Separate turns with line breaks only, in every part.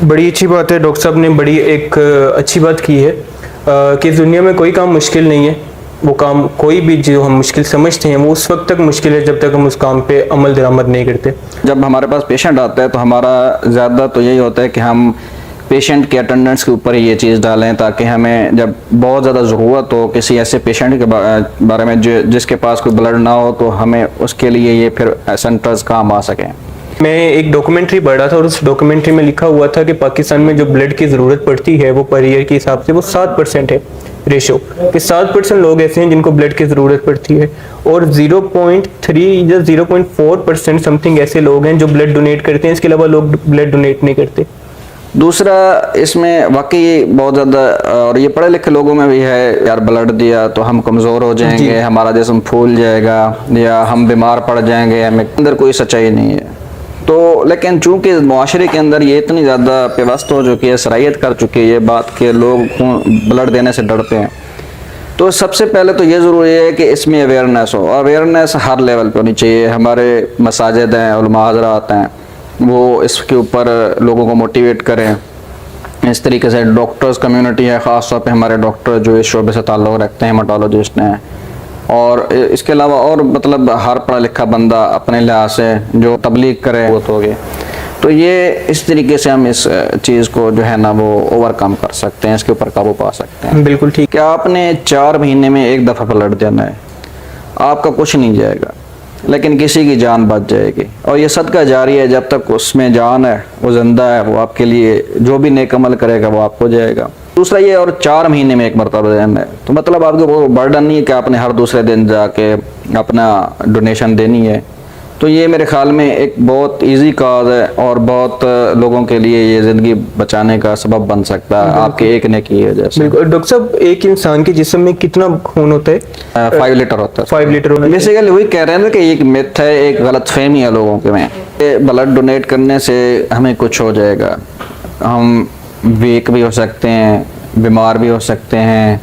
बड़ी अच्छी बात है, डॉक्टर साहब ने बड़ी एक अच्छी बात की है कि इस दुनिया में कोई काम मुश्किल नहीं है। वो काम कोई भी जो हम मुश्किल समझते हैं वो उस वक्त तक मुश्किल है जब तक हम उस काम पे अमल दरामद नहीं करते।
जब हमारे पास पेशेंट आता है तो हमारा ज़्यादा तो यही होता है कि हम पेशेंट के अटेंडेंस के ऊपर ही ये चीज़ डालें, ताकि हमें जब बहुत ज़्यादा ज़रूरत हो किसी ऐसे पेशेंट के बारे में जिसके पास कोई ब्लड ना हो, तो हमें उसके लिए ये फिर सेंटर्स काम आ सकें।
मैं एक डॉक्यूमेंट्री पढ़ रहा था और उस डॉक्यूमेंट्री में लिखा हुआ था कि पाकिस्तान में जो ब्लड की ज़रूरत पड़ती है वो पर ईयर के हिसाब से वो 7% है रेशो, कि 7% लोग ऐसे हैं जिनको ब्लड की ज़रूरत पड़ती है और 0.3 या 0.4% समथिंग ऐसे लोग हैं जो ब्लड डोनेट करते हैं। इसके अलावा लोग ब्लड डोनेट नहीं करते।
दूसरा, इसमें वाकई बहुत ज़्यादा, और ये पढ़े लिखे लोगों में भी है, यार ब्लड दिया तो हम कमज़ोर हो जाएंगे, हमारा जिस्म फूल जाएगा या हम बीमार पड़ जाएंगे, हमें अंदर कोई सच्चाई नहीं है। तो लेकिन चूंकि मुआशरे के अंदर ये इतनी ज़्यादा पेवस्त हो चुकी है, सराहियत कर चुकी है ये बात कि लोग ब्लड देने से डरते हैं, तो सबसे पहले तो ये ज़रूरी है कि इसमें अवेयरनेस हो। अवेयरनेस हर लेवल पर होनी चाहिए। हमारे मसाजिद हैं, उलमा हज़रात हैं, वो इसके ऊपर लोगों को मोटिवेट करें। इस तरीके से डॉक्टर्स कम्युनिटी है, ख़ास तौर पे हमारे डॉक्टर जो इस शोबे से ताल्लुक़ रखते हैं, हेमाटोलॉजिस्ट हैं, और इसके अलावा और मतलब हर पढ़ा लिखा बंदा अपने लिहाज से जो तबलीग करे वो तो होगी। तो ये इस तरीके से हम इस चीज़ को जो है ना वो ओवरकम कर सकते हैं, इसके ऊपर काबू पा सकते हैं।
बिल्कुल ठीक।
क्या आपने 4 महीने में एक दफ़ा ब्लड देना है, आपका कुछ नहीं जाएगा लेकिन किसी की जान बच जाएगी, और ये सदका जारी है। जब तक उसमें जान है, वो जिंदा है, वो आपके लिए जो भी नेक अमल करेगा वो आपको जाएगा। दूसरा ये, और 4 महीने में एक मरतबा देना है, तो मतलब आपको वो बर्डन नहीं है कि आपने हर दूसरे दिन जाके अपना डोनेशन देनी है। तो ये मेरे ख्याल में एक बहुत इजी काज है और बहुत लोगों के लिए ये ज़िंदगी बचाने का सबब बन सकता है आपके एक ने की वजह से।
बिल्कुल। डॉक्टर साहब, एक इंसान के जिस्म में कितना खून होता है?
5 लीटर होता है।
5 लीटर होना चाहिए।
बेसिकली वही कह रहे हैं ना कि एक मिथ है, एक गलत फहमी है लोगों के में, ब्लड डोनेट करने से हमें कुछ हो जाएगा, हम वीक भी हो सकते हैं, बीमार भी हो सकते हैं,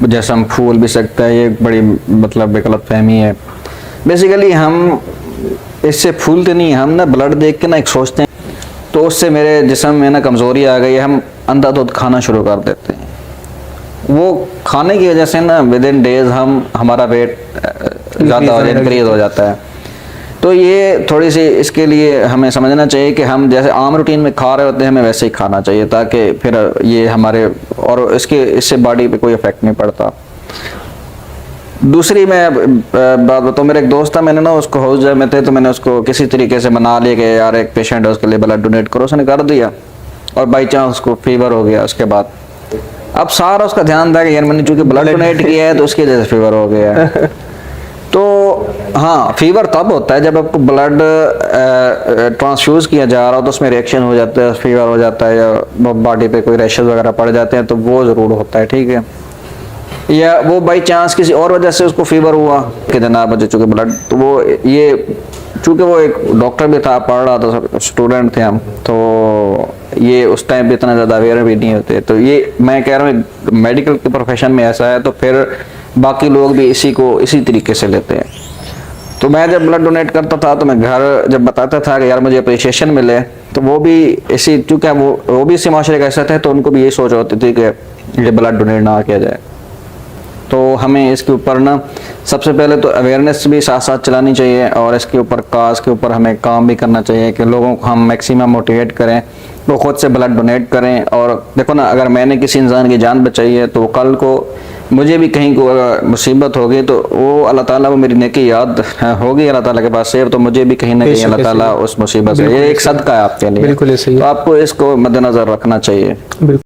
जैसे हम फूल भी सकता है। ये बड़ी मतलब गलत फहमी है। बेसिकली हम इससे फूलते नहीं, हम ना ब्लड देख के ना एक सोचते हैं तो उससे मेरे जिस्म में ना कमज़ोरी आ गई है, हम अंधाधुंध खाना शुरू कर देते हैं। वो खाने की वजह से ना विद इन डेज हमारा वेट ज़्यादा हो इंक्रीज हो जाता है। तो ये थोड़ी सी इसके लिए हमें समझना चाहिए कि हम जैसे आम रूटीन में खा रहे होते हैं हमें वैसे ही खाना चाहिए, ताकि फिर ये हमारे और इससे बॉडी पे कोई इफेक्ट नहीं पड़ता। दूसरी मैं बात बताऊँ, मेरा एक दोस्त था, मैंने ना उसको हौजा में थे तो मैंने उसको किसी तरीके से मना लिया कि यार एक पेशेंट है उसके लिए ब्लड डोनेट करो, उसने कर दिया और बाई चांस उसको फीवर हो गया। उसके बाद अब सारा उसका ध्यान था कि यार मैंने चूँकि ब्लड डोनेट किया है तो उसकी वजह से फीवर हो गया है। तो हाँ, फीवर तब होता है जब आपको ब्लड ट्रांसफ्यूज़ किया जा रहा हो तो उसमें रिएक्शन हो जाता है, फीवर हो जाता है, या बॉडी पे कोई रैशेस वगैरह पड़ जाते हैं, तो वो ज़रूर होता है, ठीक है। या वो बाई चांस किसी और वजह से उसको फीवर हुआ कि जनाब मुझे चूँकि ब्लड, तो वो ये चूँकि वो एक डॉक्टर भी था, पढ़ रहा था, स्टूडेंट थे हम, तो ये उस टाइम पे इतना ज़्यादा अवेयर भी नहीं होते। तो ये मैं कह रहा हूँ मेडिकल के प्रोफेशन में ऐसा है, तो फिर बाकी लोग भी इसी तरीके से लेते हैं। तो मैं जब ब्लड डोनेट करता था तो मैं घर जब बताता था कि यार मुझे अप्रिशिएशन मिले, तो वो भी इसी, चूँकि वो भी इसी माशरे का ऐसा थे, तो उनको भी यही सोच होती थी कि ये ब्लड डोनेट ना किया जाए। तो हमें इसके ऊपर ना सबसे पहले तो अवेयरनेस भी साथ साथ चलानी चाहिए, और इसके ऊपर काज के ऊपर हमें काम भी करना चाहिए कि लोगों को हम मैक्सिमम मोटिवेट करें वो खुद से ब्लड डोनेट करें। और देखो ना, अगर मैंने किसी इंसान की जान बचाई है तो कल को मुझे भी कहीं को अगर मुसीबत होगी तो वो अल्लाह ताला वो मेरी नेकी याद होगी अल्लाह ताला के पास से, तो मुझे भी कहीं ना कहीं अल्लाह ताला उस मुसीबत से, ये एक सदका है आपके लिए।
बिल्कुल ऐसे ही।
तो आपको इसको मद्देनजर रखना चाहिए।